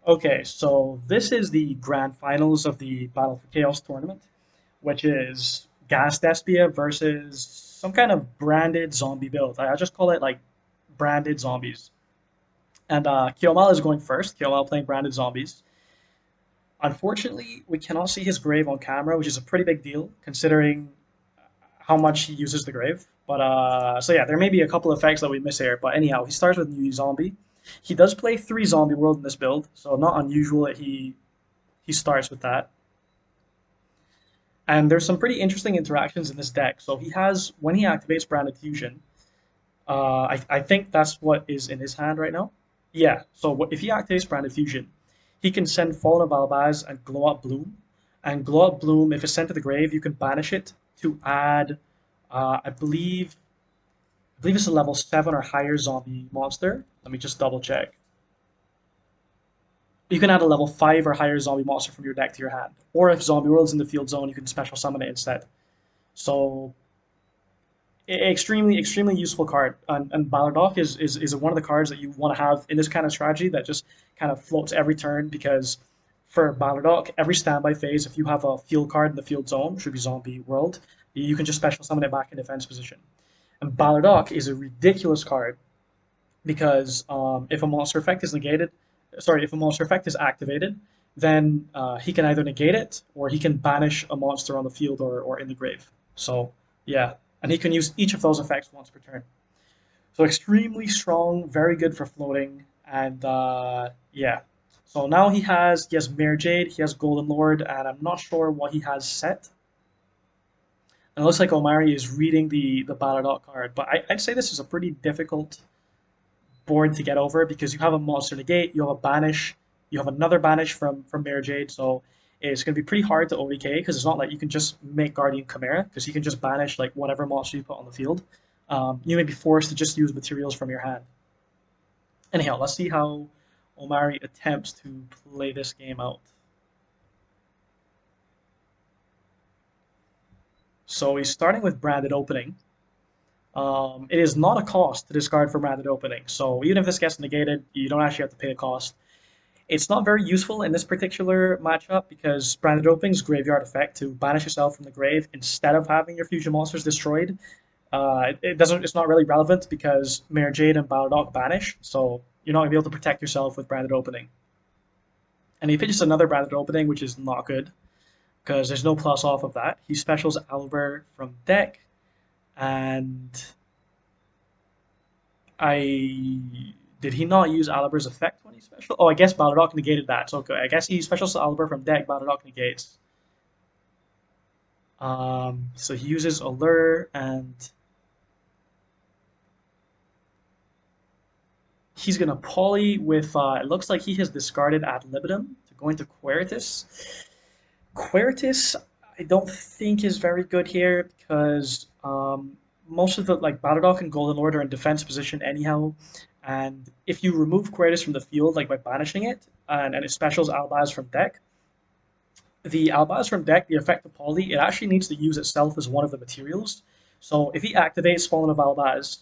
Okay, so this is the grand finals of the Battle for Chaos tournament, which is Gas Despia versus some kind of branded zombie build. I just call it like branded zombies. And Kyomal is going first. Kyomal playing branded zombies. Unfortunately, we cannot see his grave on camera, which is a pretty big deal considering how much he uses the grave. But so yeah, there may be a couple of effects that we miss here. But anyhow, he starts with new zombie. He does play 3 zombie world in this build, so not unusual that he starts with that. And there's some pretty interesting interactions in this deck. So he has, when he activates Branded Fusion, I think that's what is in his hand right now. Yeah, so if he activates Branded Fusion, he can send Fallen of Albaz and Glow Up Bloom. And Glow Up Bloom, if it's sent to the grave, you can banish it to add, I believe it's a level 7 or higher zombie monster. Let me just double check. You can add a level 5 or higher zombie monster from your deck to your hand. Or if Zombie World's in the field zone, you can special summon it instead. So extremely useful card, and Balordock is one of the cards that you want to have in this kind of strategy that just kind of floats every turn because for Balordock, every standby phase, if you have a field card in the field zone, should be Zombie World, you can just special summon it back in defense position. And Balordock is a ridiculous card because if a monster effect is negated, sorry, if a monster effect is activated, then he can either negate it or he can banish a monster on the field or in the grave. So yeah, and he can use each of those effects once per turn. So extremely strong, very good for floating, and yeah. So now he has Mare Jade, he has Golden Lord, and I'm not sure what he has set. And it looks like Omari is reading the Balordock card, but I'd say this is a pretty difficult board to get over because you have a monster negate, you have a banish, you have another banish from Mare Jade, so it's going to be pretty hard to ODK because it's not like you can just make Guardian Chimera because he can just banish like whatever monster you put on the field. You may be forced to just use materials from your hand. Anyhow, let's see how Omari attempts to play this game out. So he's starting with Branded Opening. It is not a cost to discard for Branded Opening, so even if this gets negated, you don't actually have to pay a cost. It's not very useful in this particular matchup because Branded Opening's graveyard effect to banish yourself from the grave instead of having your fusion monsters destroyed. It doesn't. It's not really relevant because Mare Jade and Balordock banish, so you're not gonna be able to protect yourself with Branded Opening. And he pitches another Branded Opening, which is not good because there's no plus off of that. He specials Albert from deck, and I did he not use Aliber's effect when he special? Oh, I guess Balrog negated that. So okay, I guess he specials Aliber from deck. Balrog negates. So he uses Allure and he's gonna poly with. It looks like he has discarded Ad Libitum to go into Queritus. Queritus, I don't think is very good here because most of the like Balrog and Golden Lord are in defense position anyhow, and if you remove Queritus from the field like by banishing it and it specials Albaz from deck, the Albaz from deck, the effect of Poly, it actually needs to use itself as one of the materials. So if he activates Fallen of Albaz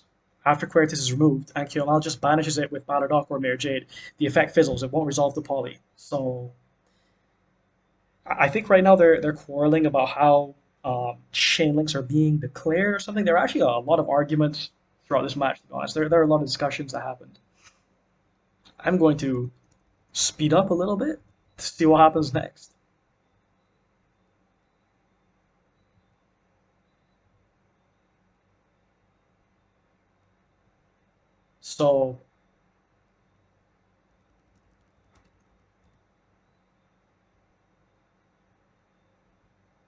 after Queritus is removed and Kyomal just banishes it with Balrog or Mare Jade, the effect fizzles. It won't resolve the Poly. So I think right now they're quarreling about how chain links are being declared or something. There are actually a lot of arguments throughout this match. To be honest, there are a lot of discussions that happened. I'm going to speed up a little bit to see what happens next. So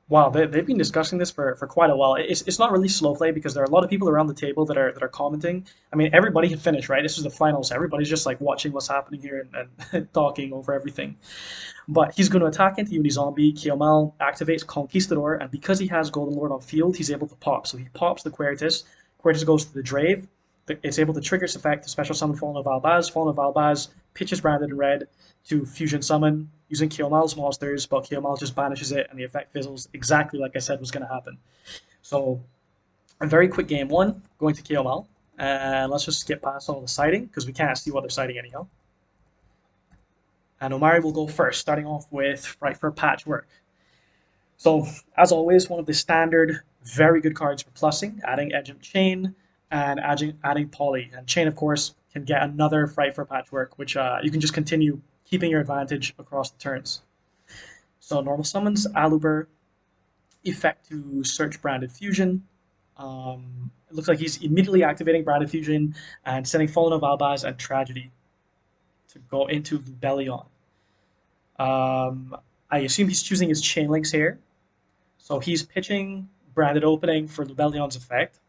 wow, they've been discussing this for quite a while. It's not really slow play because there are a lot of people around the table that are commenting. I mean, everybody can finish, right? This is the finals. Everybody's just like watching what's happening here and talking over everything. But he's going to attack into Unizombie. Kyomal activates Conquistador, and because he has Golden Lord on field, he's able to pop. So he pops the Queritus. Queritus goes to the Drave. It's able to trigger its effect to special summon Fallen of Albaz. Fallen of Albaz pitches Branded in red to fusion summon using Kyomal's monsters, but Kyomal just banishes it, and the effect fizzles exactly like I said was going to happen. So a very quick game one, going to Kyomal. And let's just skip past all the sighting because we can't see what they're sighting anyhow. And Omari will go first, starting off with Fright for Patchwork. So, as always, one of the standard, very good cards for plussing, adding Edge of Chain and adding Poly. And Chain, of course, can get another Fright for Patchwork, which you can just continue keeping your advantage across the turns. So, normal summons Aluber, effect to search Branded Fusion. It looks like he's immediately activating Branded Fusion and sending Fallen of Albaz and Tragedy to go into Lubellion. I assume he's choosing his chain links here. So he's pitching Branded Opening for Lubellion's effect.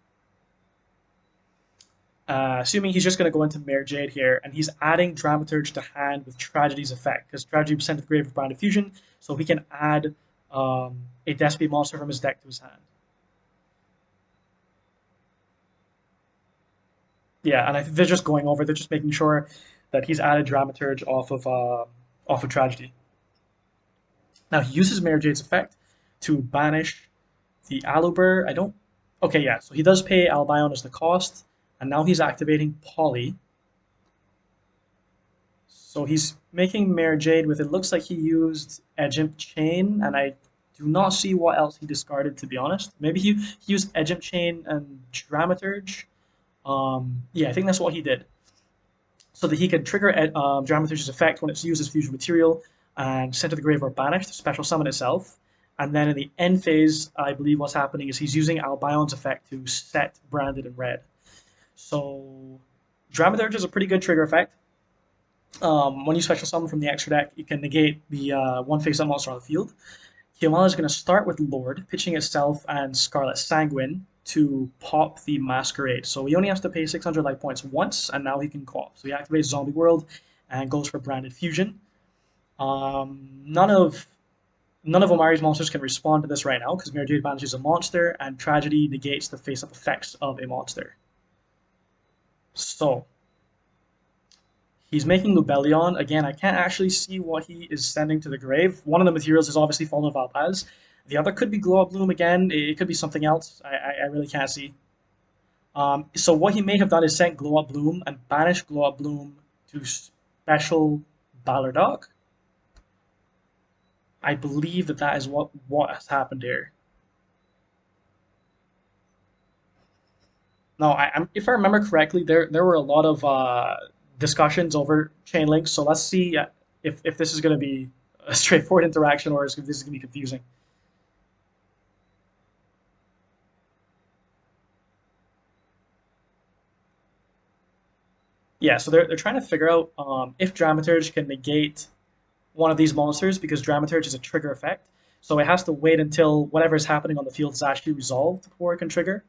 Assuming he's just going to go into Mare Jade here, and he's adding Dramaturge to hand with Tragedy's effect, because Tragedy was sent to the grave with Branded Fusion, so he can add a Despia monster from his deck to his hand. Yeah, and I think they're just going over, they're just making sure that he's added Dramaturge off of Tragedy. Now he uses Mare Jade's effect to banish the Aluber. I don't. Okay, yeah. So he does pay Albion as the cost, and now he's activating Poly. So he's making Mare Jade with. It looks like he used Edgimp Chain, and I do not see what else he discarded. To be honest, maybe he used Edgimp Chain and Dramaturge. Yeah, I think that's what he did, so that he could trigger Dramaturge's effect when it's used as fusion material and sent to the grave or banished to special summon itself. And then in the end phase, I believe what's happening is he's using Albion's effect to set Branded in red. So Dramaturge is a pretty good trigger effect. When you special summon from the extra deck, you can negate the one face-up monster on the field. Kiyomala is going to start with Lord, pitching itself and Scarlet Sanguine to pop the Masquerade. So he only has to pay 600 life points once, and now he can call. So he activates Zombie World and goes for Branded Fusion. None of Omari's monsters can respond to this right now because Mare Jade banishes a monster, and Tragedy negates the face-up effects of a monster. So he's making Lubellion. Again, I can't actually see what he is sending to the grave. One of the materials is obviously Fallen of Alpaz. The other could be Glow Up Bloom again. It could be something else. I really can't see. So what he may have done is sent Glow Up Bloom and banished Glow Up Bloom to special Ballardok. I believe that is what has happened here. No, if I remember correctly, there were a lot of discussions over chain links. So let's see if this is going to be a straightforward interaction or if this is going to be confusing. Yeah, so they're trying to figure out if Dramaturge can negate one of these monsters because Dramaturge is a trigger effect. So it has to wait until whatever is happening on the field is actually resolved before it can trigger.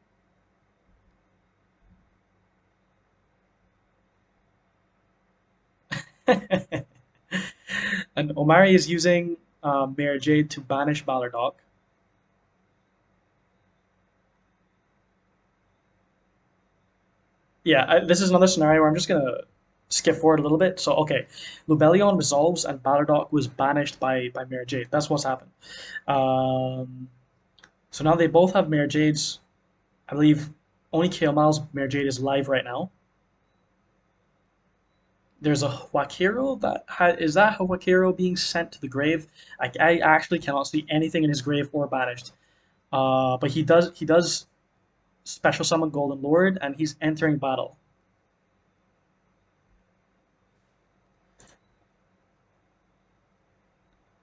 And Omari is using Mare Jade to banish Ballardok. Yeah, this is another scenario where I'm just gonna skip forward a little bit. So okay, Lubellion resolves and Ballardok was banished by Mare Jade. That's what's happened. Um, so now they both have Mare Jades. I believe only Keomal's Mare Jade is live right now. There's a Huakiro is that Huakiro being sent to the grave? I actually cannot see anything in his grave or banished. But he does special summon Golden Lord and he's entering battle.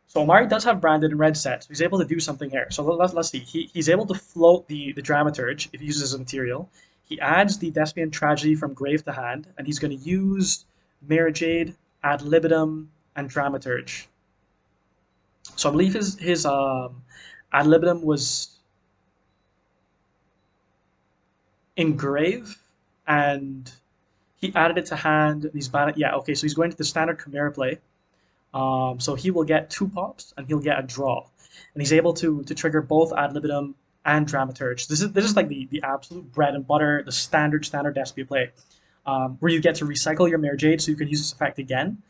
So Omari does have Branded in red set, so he's able to do something here. So let's see. He's able to float the Dramaturge if he uses as a material. He adds the Despian Tragedy from grave to hand, and he's going to use Mare Jade, Ad Libitum, and Dramaturge. So I believe his Ad Libitum was in grave, and he added it to hand. And he's banned. Yeah, okay. So he's going to the standard Chimera play. So he will get 2 pops and he'll get a draw, and he's able to trigger both Ad Libitum and Dramaturge. This is like the absolute bread and butter, the standard Despia play, where you get to recycle your Mare Jade so you can use this effect again,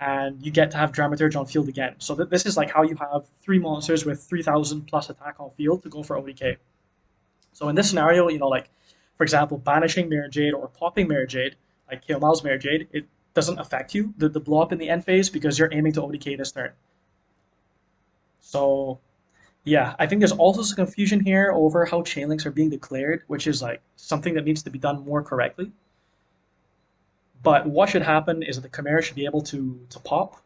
and you get to have Dramaturge on field again. So this is like how you have 3 monsters with 3,000 plus attack on field to go for ODK. So in this scenario, like for example, banishing Mare Jade or popping Mare Jade, like Keomal's Mare Jade, doesn't affect you, the blow up in the end phase, because you're aiming to ODK this turn. So yeah, I think there's also some confusion here over how chain links are being declared, which is like something that needs to be done more correctly. But what should happen is that the Chimera should be able to pop.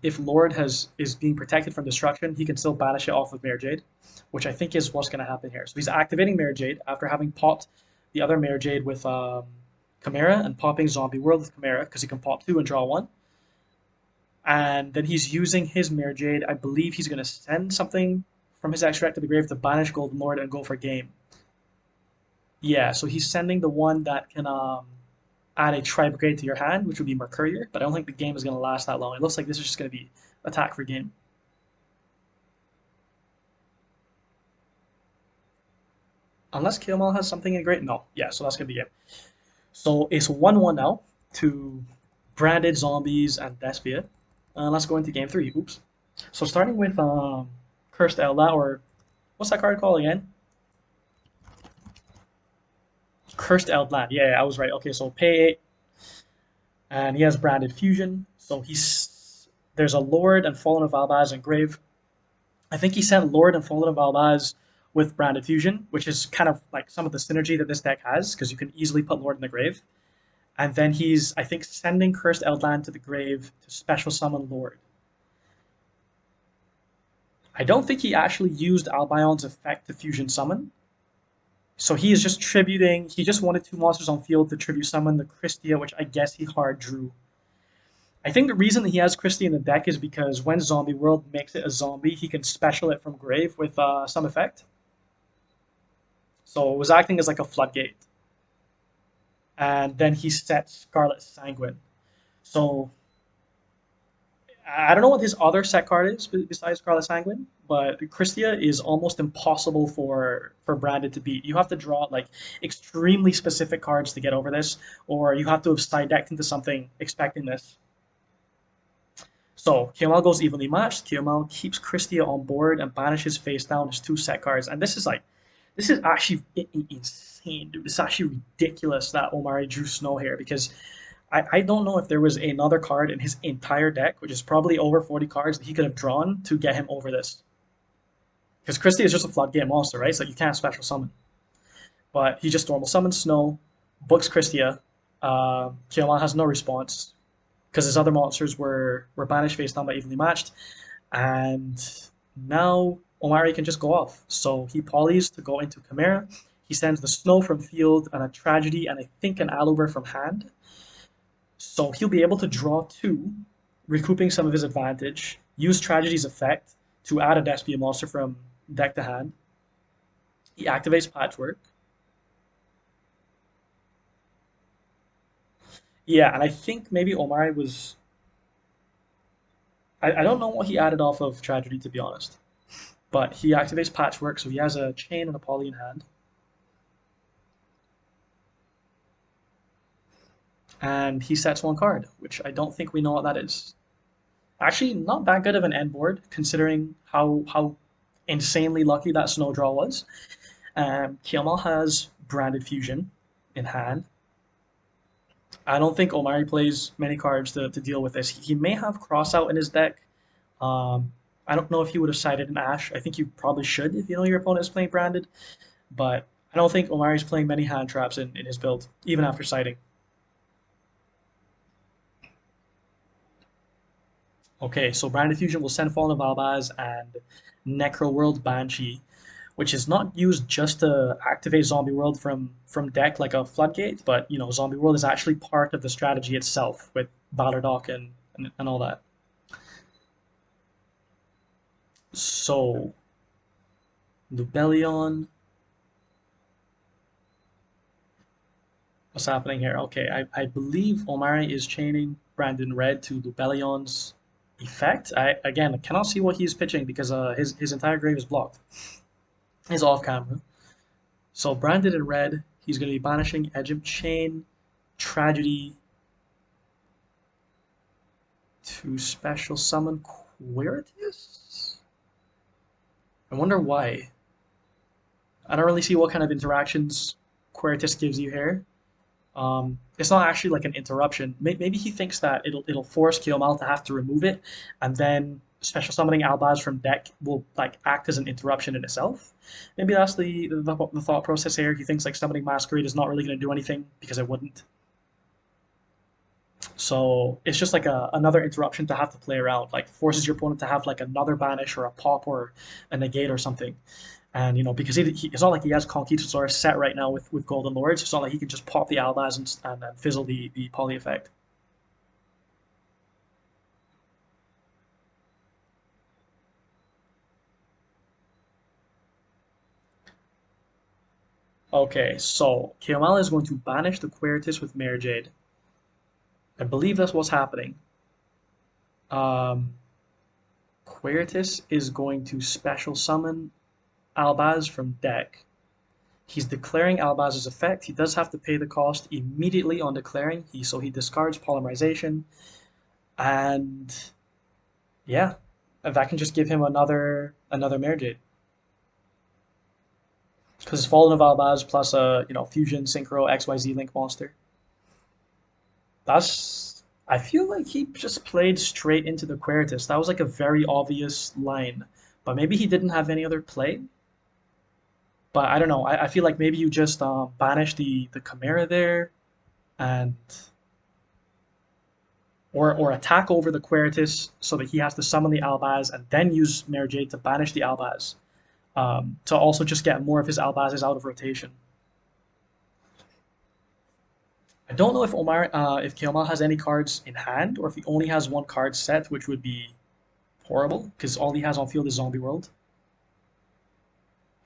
If Lord is being protected from destruction, he can still banish it off with Mare Jade, which I think is what's going to happen here. So he's activating Mare Jade after having popped the other Mare Jade with Chimera and popping Zombie World with Chimera because he can pop 2 and draw 1. And then he's using his Mare Jade. I believe he's going to send something from his extract to the grave to banish Golden Lord and go for game. Yeah, so he's sending the one that can add a tri-brigade to your hand, which would be Mercurier, but I don't think the game is going to last that long. It looks like this is just going to be attack for game. Unless Kemal has something in great. No, yeah, so that's going to be game. So it's 1-1 now to Branded Zombies and Despia. Let's go into game 3. Oops. So starting with Cursed Outlaw, or what's that card called again? Cursed Outland. Yeah, I was right. Okay, so pay 8, and he has Branded Fusion. So there's a Lord and Fallen of Albaz and Grave. I think he sent Lord and Fallen of Albaz with Branded Fusion, which is kind of like some of the synergy that this deck has, because you can easily put Lord in the grave. And then he's, I think, sending Cursed Outland to the grave to special summon Lord. I don't think he actually used Albion's effect to fusion summon. So he is just tributing, he just wanted 2 monsters on field to tribute summon the Christia, which I guess he hard drew. I think the reason that he has Christie in the deck is because when Zombie World makes it a zombie, he can special it from grave with some effect. So it was acting as like a floodgate. And then he sets Scarlet Sanguine. So I don't know what his other set card is besides Scarlet Sanguine, but Christia is almost impossible for Branded to beat. You have to draw like extremely specific cards to get over this, or you have to have side decked into something expecting this. So Kemal goes evenly matched. Kemal keeps Christia on board and banishes face down his 2 set cards. And this is actually insane, dude. It's actually ridiculous that Omari drew Snow here, because I don't know if there was another card in his entire deck, which is probably over 40 cards, that he could have drawn to get him over this. Because Christie is just a floodgate monster, right? So you can't special summon. But he just normal summons Snow, books Christia. Kemal has no response because his other monsters were banished face down by evenly matched. And now Omari can just go off. So he polys to go into Chimera. He sends the Snow from field and a Tragedy and I think an Allover from hand. So he'll be able to draw 2, recouping some of his advantage, use Tragedy's effect to add a Despia monster from deck to hand. He activates Patchwork. Yeah, and I think maybe Omari was... I don't know what he added off of Tragedy, to be honest. But he activates Patchwork, so he has a Chain and a Poly in hand. And he sets 1 card, which I don't think we know what that is. Actually, not that good of an end board, considering how insanely lucky that Snow draw was. Kemal has Branded Fusion in hand. I don't think Omari plays many cards to deal with this. He may have Crossout in his deck. I don't know if he would have sided an Ash. I think you probably should if you know your opponent is playing Branded. But I don't think Omari's playing many hand traps in his build, even after siding. Okay, so Branded Fusion will send Fallen of Albaz and Necro World Banshee, which is not used just to activate Zombie World from deck like a floodgate, but you know, Zombie World is actually part of the strategy itself with Balordock and all that. So Lubellion. What's happening here? Okay, I believe Omari is chaining Brandon Red to Lubellion's effect. I again cannot see what he's pitching because his entire grave is blocked. He's off camera. So branded in red, he's going to be banishing Edge of Chain, Tragedy to special summon Quiritus? I wonder why. I don't really see what kind of interactions Quiritus gives you here. It's not actually like an interruption. Maybe he thinks that it'll force Kiyomel to have to remove it, and then special summoning Albaz from deck will like act as an interruption in itself. Maybe that's the thought process here. He thinks like summoning Masquerade is not really going to do anything because it wouldn't. So it's just like another interruption to have to play around. Like forces your opponent to have like another banish or a pop or a negate or something. And because it's not like he has Conquistador set right now with Golden Lords. It's not like he can just pop the Albaz and fizzle the poly effect. Okay, so Kiyomala is going to banish the Quiritus with Mare Jade. I believe that's what's happening. Um, Quiritus is going to special summon Albaz from deck. He's declaring Albaz's effect. He does have to pay the cost immediately on declaring. So he discards Polymerization, and yeah, that can just give him another Mare Jade. Because it's Fallen of Albaz plus a fusion synchro XYZ link monster. That's I feel like he just played straight into the Quiritus. That was like a very obvious line. But maybe he didn't have any other play. But I don't know. I feel like maybe you just banish the Chimera there and or attack over the Quiritus so that he has to summon the Albaz and then use Mare Jade to banish the Albaz. To also just get more of his Albazes out of rotation. I don't know if Keoma has any cards in hand or if he only has one card set, which would be horrible because all he has on field is Zombie World.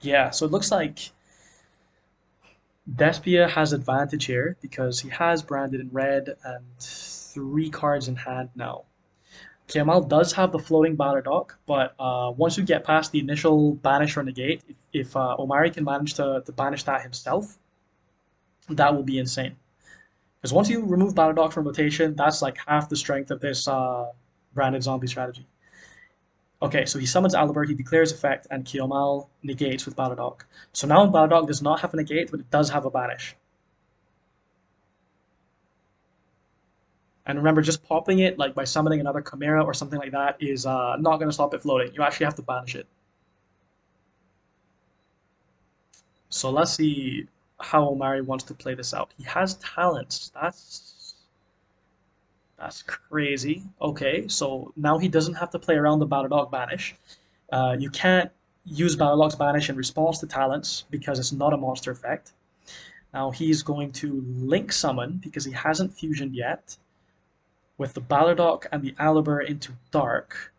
Yeah, so it looks like Despia has advantage here because he has Branded in red and three cards in hand now. Kemal does have the floating Baladoc, but once you get past the initial banish or negate, if Omari can manage to banish that himself, that will be insane. Because once you remove Baladoc from rotation, that's like half the strength of this branded zombie strategy. Okay, so he summons Aliber, he declares effect, and Kiomal negates with Baladoc. So now Baladoc does not have a negate, but it does have a banish. And remember, just popping it like by summoning another Chimera or something like that is not going to stop it floating. You actually have to banish it. So let's see how Omari wants to play this out. He has talents. That's crazy. Okay, so now he doesn't have to play around the Baladoc banish. You can't use Balrog's Banish in response to talents because it's not a monster effect. Now he's going to Link Summon because he hasn't fusioned yet with the Baladoc and the Aliber into Dark.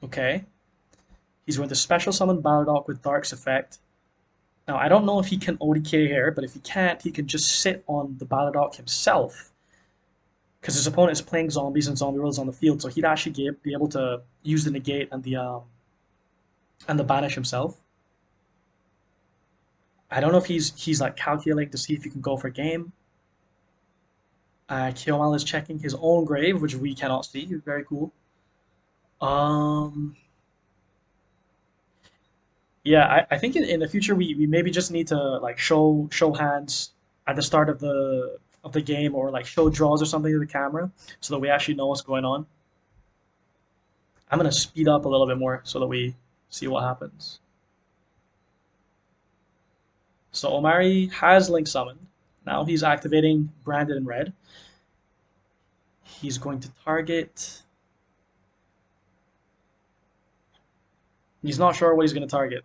Okay. He's going to special summon Baladoc with Dark's effect. Now I don't know if he can ODK here, but if he can't, he can just sit on the Baladoc himself because his opponent is playing zombies and zombie rolls on the field, so he'd actually be able to use the negate and the banish himself. I don't know if he's like calculating to see if he can go for game. Kyomal is checking his own grave, which we cannot see. Very cool. Um, yeah, I think in the future we maybe just need to like show hands at the start of the game or like show draws or something to the camera so that we actually know what's going on. I'm gonna speed up a little bit more so that we see what happens. So Omari has Link summoned. Now he's activating Branded in red. He's going to target. He's not sure what he's going to target.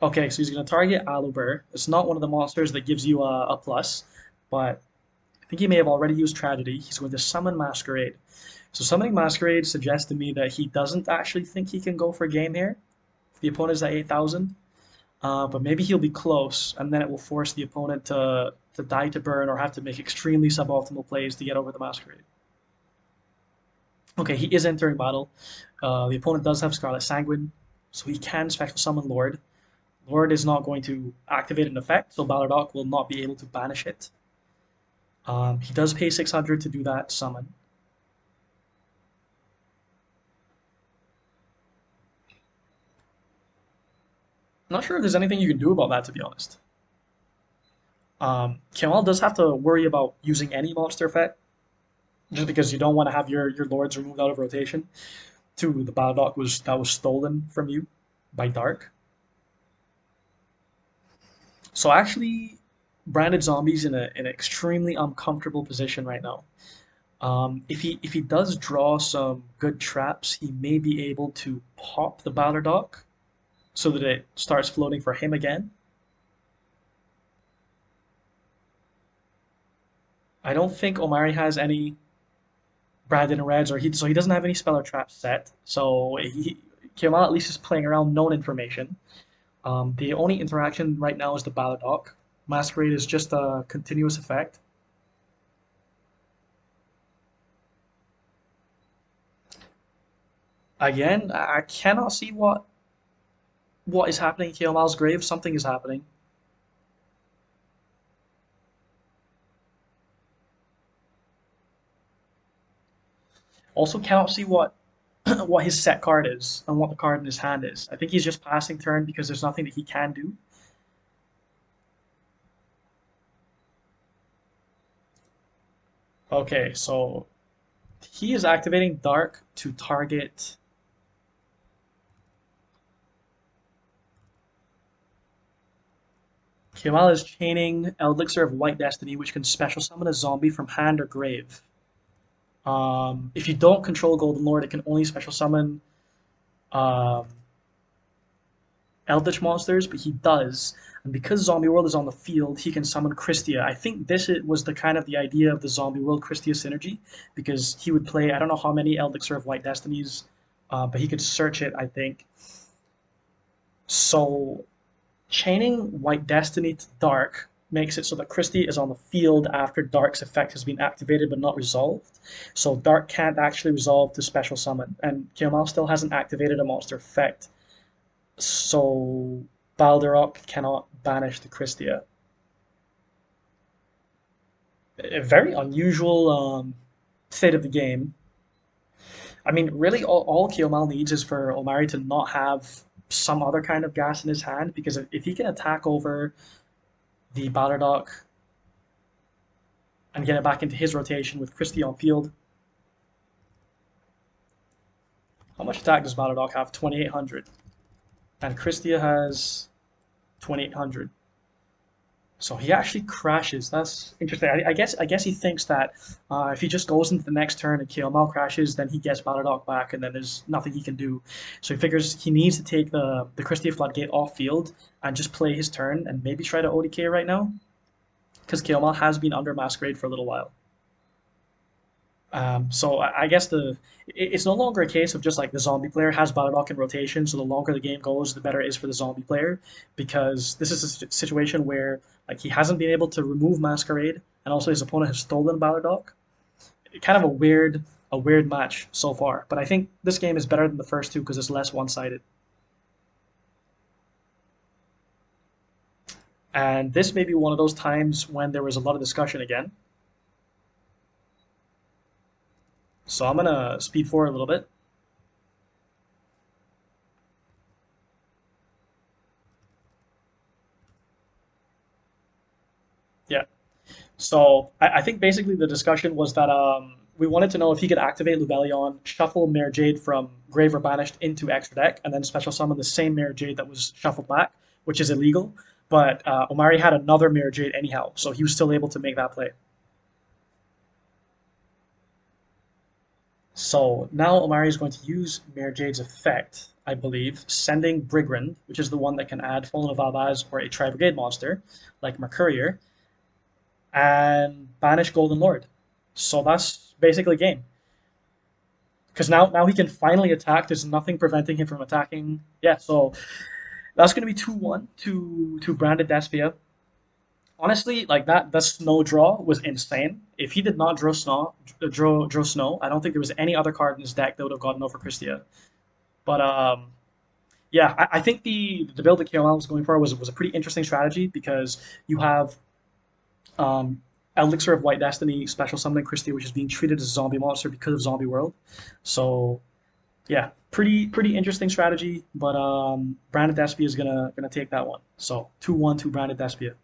Okay, so he's going to target Aluber. It's not one of the monsters that gives you a plus, but I think he may have already used Tragedy. He's going to summon Masquerade. So summoning Masquerade suggests to me that he doesn't actually think he can go for game here. The opponent's at 8,000. But maybe he'll be close, and then it will force the opponent to die to burn or have to make extremely suboptimal plays to get over the Masquerade. Okay, he is entering battle. The opponent does have Scarlet Sanguine, so he can special summon Lord. Lord is not going to activate an effect, so Baladoc will not be able to banish it. He does pay 600 to do that summon. I'm not sure if there's anything you can do about that, to be honest. Kemal does have to worry about using any monster effect, just because you don't want to have your lords removed out of rotation. To the battle dock was that was stolen from you by Dark. So actually, branded zombies in an extremely uncomfortable position right now. If he does draw some good traps, he may be able to pop the battle dock so that it starts floating for him again. I don't think Omari has any branded reds, so he doesn't have any spell or trap set. So Kemal at least is playing around known information. The only interaction right now is the battle dock. Masquerade is just a continuous effect. Again, I cannot see what is happening in Kemal's grave. Something is happening. Also, cannot see what his set card is and what the card in his hand is. I think he's just passing turn because there's nothing that he can do. Okay, so he is activating Dark to target. Kemal is chaining Elixir of White Destiny, which can special summon a zombie from hand or grave. If you don't control Golden Lord, it can only special summon um, Eldritch monsters, but he does. And because Zombie World is on the field, he can summon Christia. I think was the kind of the idea of the Zombie World Christia synergy, because he would play, I don't know how many Elixir of White Destinies, but he could search it, I think. So chaining White Destiny to Dark makes it so that Christie is on the field after Dark's effect has been activated but not resolved. So Dark can't actually resolve the special summon, and Kiomal still hasn't activated a monster effect. So Balderok cannot banish the Christia. A very unusual state of the game. I mean, really, all Kiomal needs is for Omari to not have some other kind of gas in his hand, because if he can attack over the Balderdock and get it back into his rotation with Christie on field. How much attack does Balderdock have? 2,800. And Christia has 2,800. So he actually crashes. That's interesting. I guess he thinks that if he just goes into the next turn and Keomal crashes, then he gets Balderdock back, and then there's nothing he can do. So he figures he needs to take the Christia Floodgate off field and just play his turn and maybe try to ODK right now, because Keomal has been under Masquerade for a little while. So I guess it's no longer a case of just like the zombie player has Balrog in rotation, so the longer the game goes, the better it is for the zombie player, because this is a situation where like he hasn't been able to remove Masquerade, and also his opponent has stolen Balrog. Kind of a weird match so far, but I think this game is better than the first two because it's less one-sided. And this may be one of those times when there was a lot of discussion again. So I'm gonna speed forward a little bit. Yeah. So I think basically the discussion was that we wanted to know if he could activate Lubellion, shuffle Mare Jade from Grave or Banished into extra deck, and then special summon the same Mare Jade that was shuffled back, which is illegal. But Omari had another Mare Jade anyhow, so he was still able to make that play. So now Omari is going to use Mare Jade's effect, I believe, sending Brigand, which is the one that can add Fallen of Albaz or a Tri-Brigade monster, like Mercurier, and banish Golden Lord. So that's basically game. Because now he can finally attack. There's nothing preventing him from attacking. Yeah, so that's going to be 2-1 to Branded Despia. Honestly, like that snow draw was insane. If he did not draw snow, I don't think there was any other card in his deck that would have gotten over Christia. But yeah, I think the build that KOL was going for was a pretty interesting strategy, because you have Elixir of White Destiny special summoning Christie, which is being treated as a zombie monster because of Zombie World. So yeah, pretty interesting strategy. But Branded Despia is gonna take that one. So 2-1 to Branded Despia.